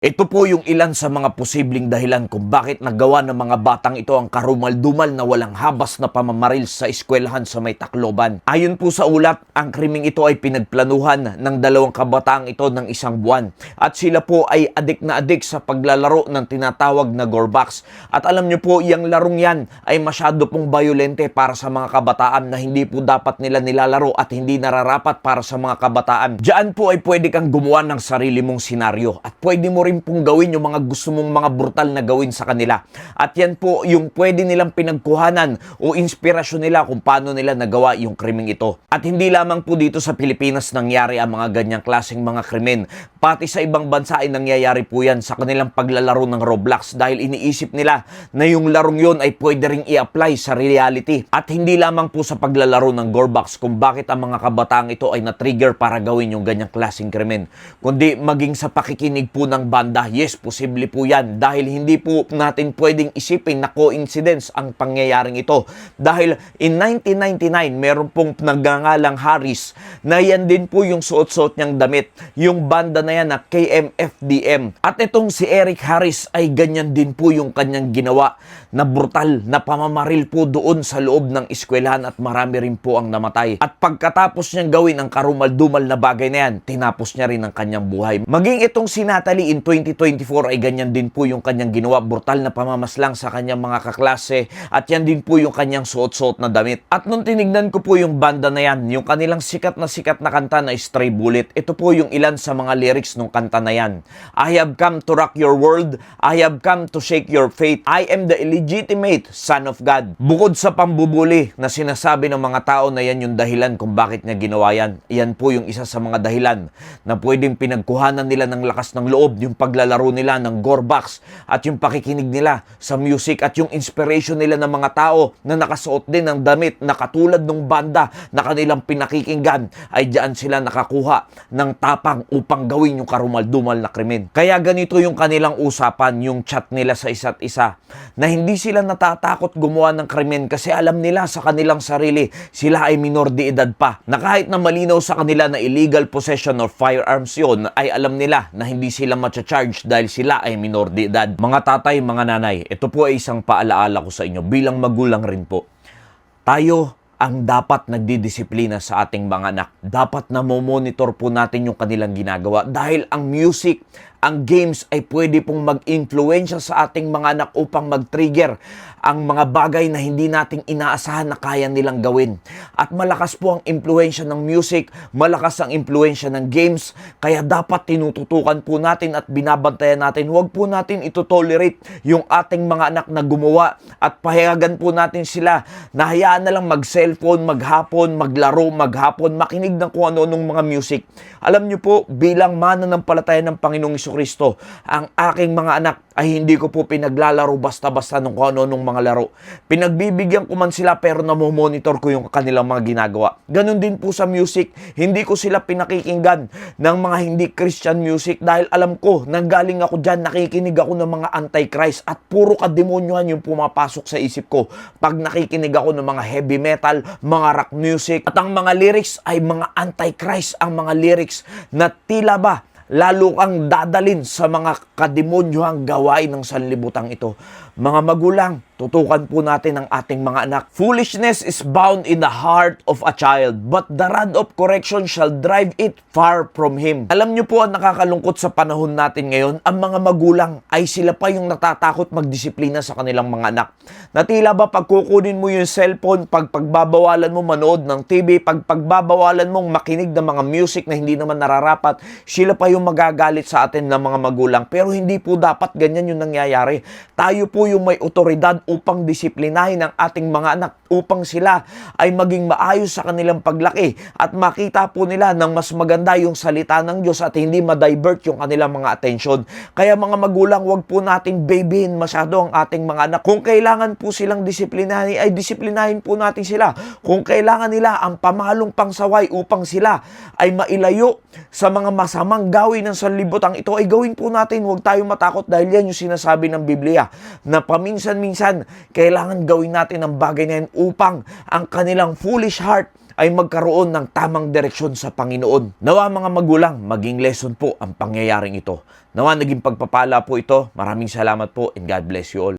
Ito po yung ilan sa mga posibleng dahilan kung bakit nagawa ng mga batang ito ang karumal-dumal na walang habas na pamamaril sa eskwelahan sa may Tacloban. Ayon po sa ulat, ang krimeng ito ay pinagplanuhan ng dalawang kabataang ito ng isang buwan. At sila po ay adik na adik sa paglalaro ng tinatawag na Gorbox. At alam nyo po, yung larong yan ay masyado pong bayolente para sa mga kabataan na hindi po dapat nila nilalaro at hindi nararapat para sa mga kabataan. Diyan po ay pwede kang gumawa ng sarili mong senaryo at pwede mo rin pong gawin yung mga gusto mong mga brutal na gawin sa kanila. At yan po yung pwede nilang pinagkuhanan o inspirasyon nila kung paano nila nagawa yung krimeng ito. At hindi lamang po dito sa Pilipinas nangyari ang mga ganyang klaseng mga krimen. Pati sa ibang bansa ay nangyayari po yan sa kanilang paglalaro ng Roblox dahil iniisip nila na yung larong yon ay pwede ring i-apply sa reality. At hindi lamang po sa paglalaro ng Gorbox kung bakit ang mga kabataang ito ay na-trigger para gawin yung ganyang klaseng krimen, kundi maging sa pakikinig po ng banda. Yes, posible po yan dahil hindi po natin pwedeng isipin na coincidence ang pangyayaring ito. Dahil in 1999, meron pong nagngangalang Harris na yan din po yung suot-suot niyang damit. Yung banda na yan na KMFDM. At itong si Eric Harris ay ganyan din po yung kanyang ginawa na brutal na pamamaril po doon sa loob ng eskwelahan at marami rin po ang namatay. At pagkatapos niyang gawin ang karumal-dumal na bagay na yan, tinapos niya rin ang kanyang buhay. Maging itong si Natalie in 2024 ay ganyan din po yung kanyang ginawa, brutal na pamamaslang sa kanyang mga kaklase at yan din po yung kanyang suot-suot na damit. At nung tinignan ko po yung banda na yan, yung kanilang sikat na kanta na Stray Bullet, ito po yung ilan sa mga lyrics ng kanta na yan. I have come to rock your world, I have come to shake your faith, I am the illegitimate son of God. Bukod sa pambubuli na sinasabi ng mga tao na yan yung dahilan kung bakit niya ginawa yan, yan po yung isa sa mga dahilan na pwedeng pinagkuhanan nila ng lakas ng loob, yung paglalaro nila ng Gorbox at yung pakikinig nila sa music at yung inspiration nila ng mga tao na nakasuot din ng damit na katulad ng banda na kanilang pinakikinggan ay diyan sila nakakuha ng tapang upang gawin yung karumal-dumal na krimen. Kaya ganito yung kanilang usapan, yung chat nila sa isa't isa, na hindi sila natatakot gumawa ng krimen kasi alam nila sa kanilang sarili sila ay minor de edad pa, na kahit na malinaw sa kanila na illegal possession of firearms yun, ay alam nila na hindi sila charge dahil sila ay minor de edad. Mga tatay, mga nanay, ito po ay isang paalaala ko sa inyo bilang magulang rin po. Tayo ang dapat nagdidisiplina sa ating mga anak. Dapat na monitor po natin yung kanilang ginagawa dahil ang music, ang games ay pwede pong mag-influensya sa ating mga anak upang mag-trigger ang mga bagay na hindi nating inaasahan na kaya nilang gawin. At malakas po ang impluensya ng music, malakas ang impluensya ng games, kaya dapat tinututukan po natin at binabantayan natin. Huwag po natin ito-tolerate yung ating mga anak na gumawa at pahayagan po natin sila na hayaan na lang mag-cellphone, maghapon, maglaro, maghapon, makinig ng kung ano-anong mga music. Alam niyo po, bilang mananampalataya ng Panginoong Kristo, ang aking mga anak ay hindi ko po pinaglalaro basta-basta ng kung ano-anong mga laro. Pinagbibigyan ko man sila pero namomonitor ko yung kanilang mga ginagawa. Ganon din po sa music. Hindi ko sila pinakikinggan ng mga hindi Christian music dahil alam ko, nanggaling ako dyan, nakikinig ako ng mga antichrist at puro kademonyohan yung pumapasok sa isip ko pag nakikinig ako ng mga heavy metal, mga rock music. At ang mga lyrics ay mga antichrist, ang mga lyrics na tila ba lalo kang dadalin sa mga kademonyohang gawain ng sanlibutan ito. Mga magulang, tutukan po natin ang ating mga anak. Foolishness is bound in the heart of a child, but the rod of correction shall drive it far from him. Alam niyo po ang nakakalungkot sa panahon natin ngayon, ang mga magulang ay sila pa yung natatakot magdisiplina sa kanilang mga anak. Na tila ba pagkukunin mo yung cellphone, pagbabawalan mo manood ng TV, pagbabawalan mong makinig ng mga music na hindi naman nararapat, sila pa yung magagalit sa atin ng mga magulang. Pero hindi po dapat ganyan yung nangyayari. Tayo po yung may otoridad upang disiplinahin ang ating mga anak upang sila ay maging maayos sa kanilang paglaki at makita po nila ng mas maganda yung salita ng Diyos at hindi ma-divert yung kanilang mga atensyon. Kaya mga magulang, wag po natin babyhin masyado ang ating mga anak. Kung kailangan po silang disiplinahin, ay disiplinahin po natin sila. Kung kailangan nila ang pamalong pangsaway upang sila ay mailayo sa mga masamang gawin ng sanlibutan ito, ay gawin po natin. Huwag tayong matakot dahil yan yung sinasabi ng Biblia na paminsan-minsan kailangan gawin natin ang bagay na yan upang ang kanilang foolish heart ay magkaroon ng tamang direksyon sa Panginoon. Nawa mga magulang, maging lesson po ang pangyayaring ito. Nawa naging pagpapala po ito. Maraming salamat po and God bless you all.